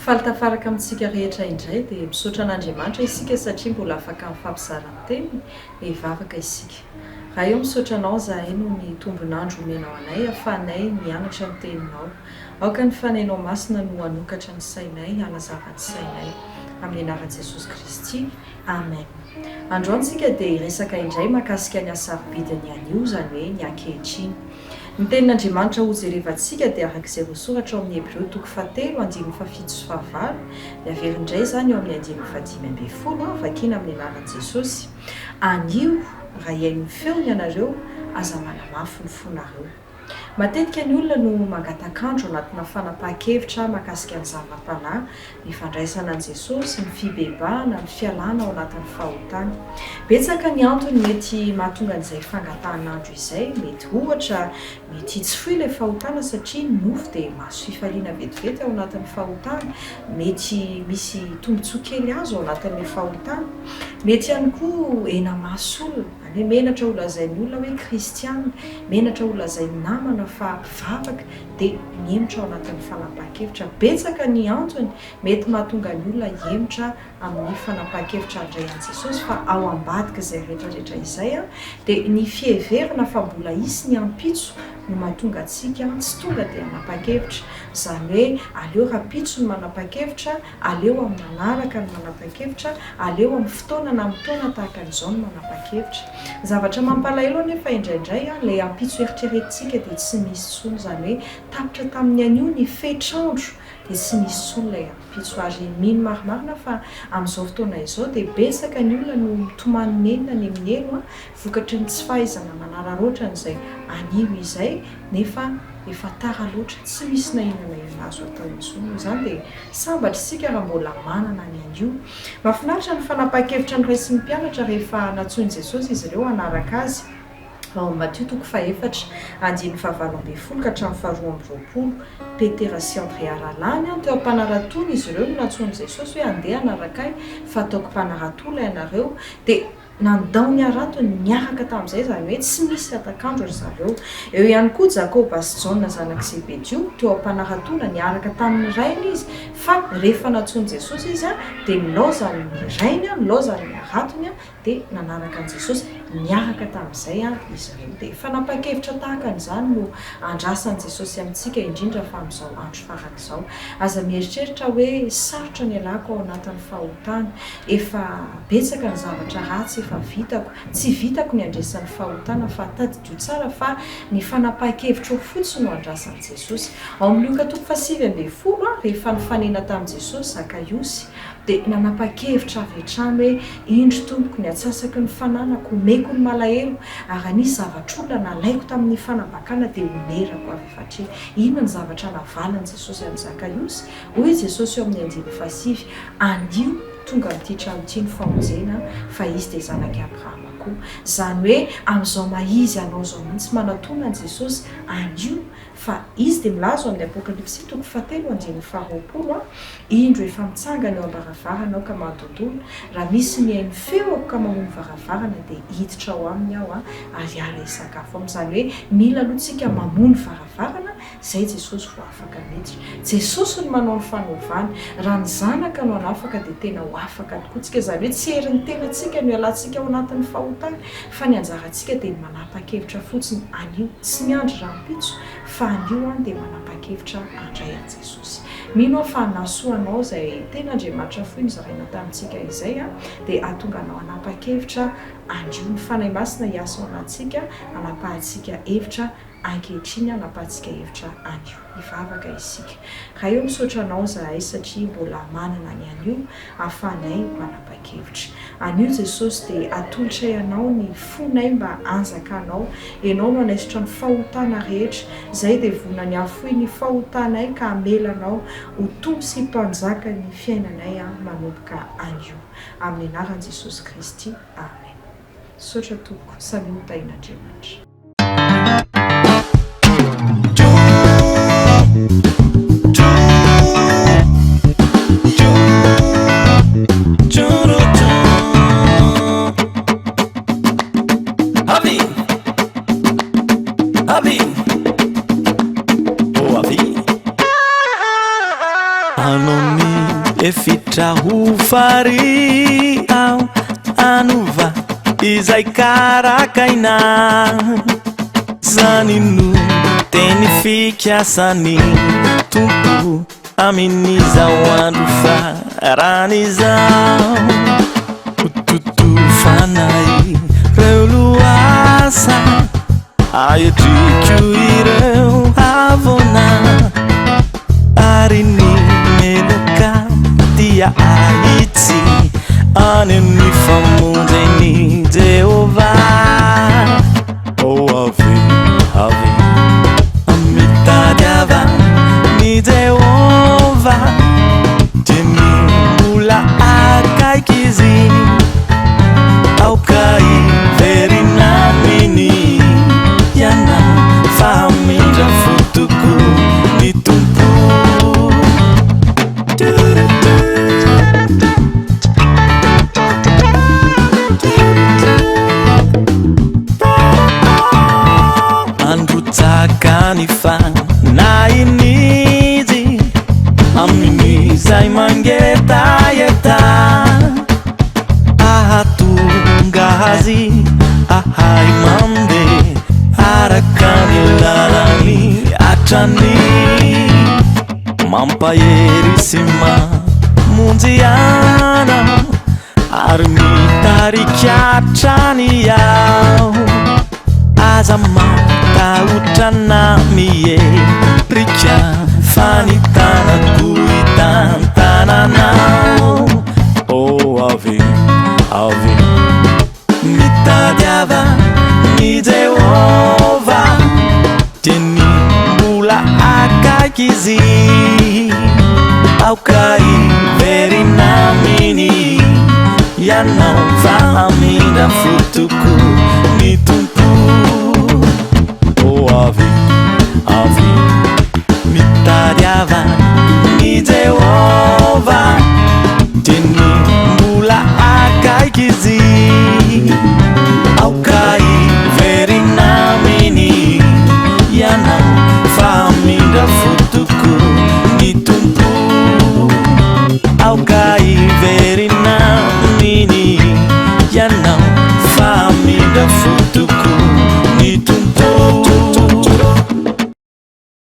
Faltafaraka amintsika rehetra indray dia misaotra an'Andriamanitra isika satria mbola afaka mifampizara ny teniny dia hivavaka isika. Raha eo misaotra anao izahay no ny tombonandro omenao anay ahafahanay mianatra ny teninao. Aoka ny fanainao masina no hanokatra ny sainay, hanazava ny sainay amin'ny anaran'i Jesosy Kristy. Amen. Androany isika dia hiresaka indray mahakasika ny asarobidiny anio, izany hoe ny ankehitriny. Ny tenin'Andriamanitra ho jerevantsika dia arak'izay voasoratra ao amin'ny Hebreo 7:7-9 dia averindray izany eo amin'ny 5:5 vakiana amin'ny anaran'i Jesosy. Anio raha iain'ny feony ianareo aza manamafy ny fonareo. Matetika ny olona no mangatakandro anatina fanapahan-kevitra mahakasika ny zava-panahy, ny fandraisana an' Jesosy, ny fibebahana, ny fialana ao anatin'ny fahotana. Betsaka ny antony mety mahatonga an'izay fangatanandro izay, mety ohatra mety hitsy ilay fahotana satria nofo dia mahazo fifaliana vetivety ao anatin'ny fahotana, mety misy tombontsoa kely azo ao anatin'ilay fahotana, mety ihany koa ena maso olona, hoe menatra ho lazain'ny olona hoe kristiana, menatra ho lazain'ny namana fa mpivavaka dia miemotra ao anatin'ny fanapahan-kevitra. Betsaka ny antony mety mahatonga ny olona hiemotra amin'ny fanapahan-kevitra andray an'i Jesosy, fa ao ambadika izay rehetrarehetra izay dia ny fiheverana fa mbola hisy ny ampitso no mahatonga antsika tsy tonga dia hanapa-kevitra. Izany hoe aleo rapitso no manapa-kevitra, aleo amin'ny manaraka ny manapa-kevitra, aleo amin'ny fotoana na amin'ny taona tahaka an'izao no manapa-kevitra. Zavatra mampalahelo anefa indraindray ilay ampitso eritreretintsika dia tsy misy tsony, izany hoe tapitra tamin'ny anio ny fetrandro dia tsy misy tsony ilay ampitso. Ary mino marimarina fa amin'izao fotoana izao dia betsaka ny olona no mitomany menina ny minelo vokatry ny tsy fahaizana manararoatra n'izay anio izay, nefa efa tara loatra tsy misy na inona azo atao intsony. Izany dia sambatra isika raha mbola manana ny anio. Mahafinaritra ny fanapahan-kevitra ny ray sy ny mpianatra rehefa natsoin'i Jesosy izy ireo hanaraka azy. Ao Matthieu 4:1-12 Petera sy Andrea rahalany teo am-panaratolo izy ireo no natsoin'i Jesosy hoe andeha hanarakay fa ataoko mpanaratola ianareo, dia nandao aratony niaraka tamin'izay, izany hoe tsy misy atakandro ry zareo. Eo ihany koa Jakoba sy Jaona zanak' Zebedio teo am-panaratona niaraka tamin'ny rainy izy, fa rehefa natsoin'i Jesosy izy dia nilaoza ny rainy, nilaoza ny aratony dia nanaraka an'i Jesosy niaraka tamin'izay izy ireo. Dia fanapahan-kevitra tahaka an'izany no andrasan'i Jesosy amintsika indrindra fa amin'izao andro farak'izao. Aza mieritreritra hoe sarotra ny alako ao anatin'ny fahotana, efa betsaka ny zavatra ratsy efa vitako, tsy vitako ny andresan'ny fahotana fa tadidio tsara fa ny fanapahan-kevitra ao fotsiny no andrasan'i Jesosy. Ao amin'ny Luka 7:20 rehefa nifanena tamin'i Jesosy Zakaiosy dia nanapa-kevitra avy hatrany hoe indro tompoko ny atsasaky ny fananako, omeko ny malahelo, ary nisy zavatr'olona nalaiko tamin'ny fanambakana dia omerako avy efatria. Inona ny zavatra navalany Jesosy amin'ny Zakaiosy? Hoy Jesosy eo amin'ny 5:7 andio tonga amin'ity trano ity ny famonjena fa izy dia zanak'i Abrahama koa. Izany hoe amin'izao maizy anao izao mihitsy manatona an'i Jesosy andio, fa izy dia milaza amin'ny Apokalipsy 7:20 indro efa mitsangana eo am-baravarana aho ka mandontolo, raha misy mihaino feo aho ka mamono varavarana dia hiditra ao aminy aho ary ala hisakafo aminy. Izany hoe mila alohantsika mamono varavarana, izay Jesosy vao afaka miditra. Jesosy no manao ny fanaovany. Raha ny zanaka no anafaka dia tena ho afaka tokoa tsika. Izany hoe tsy herin'ny tenantsika no ialantsika ao anatin'ny fahotana, fa ny anjarantsika dia ny manapa-kevitra fotsiny anio, tsy miandry rahampitso fa anio dia manapa-kevitra andray an'i Jesosy. Mino fa nasoanao izay tena Andriamanitra fohy zaraina tamintsika izay dia ahatonga anao hanapa-kevitra andio. Ny fanahy masina hiasa ao anatsika, hanapahantsika hevitra ankehitriny, hanapahantsika hevitra anio. Hivavaka isika. Raha eo misaotra anao izahay satria mbola manana ny anio ahafahanay manapa-kevitra. Anio Jesosy dia atolotra ianao ny fonay mba hanjaka anao, ianao no hanaisotra ny fahotana rehetra, izay dia vonany afohy ny fahotanay ka hamelanao ho tombo sy mpanjaka ny fiainanay manomboka anio. Amin'ny anaran'i Jesosy Kristy. Amen. Saotra tompoko, samia tain'Andriamanitra. Alone efitra ho fary ao anova izay karakaina zany no teny fikasany tompo amin'izao andro faran'izao fanay reo loasa aedriko ireo avona ary ny meloka dia ahitsy any amin'ny famonjeny Jehova ave mitady ava ny Jehova dia mbola akaiky izy aoka iverina aminy iana famindra fotoko ny tompo androtsakany fanainizy amin'izay mangetaheta ahatonga azy ahay mandeha araka ny lalany atrany mampahery sy mamonjy ana ary mitarika hatrany aho aza matahotrana miherika fanitanako itantananao ave mitady ava ny Jehova dia ny mbola akaiky izy aoka iverina aminy ianao famindra fotoko ny tompo ave mitady ava ny Jehova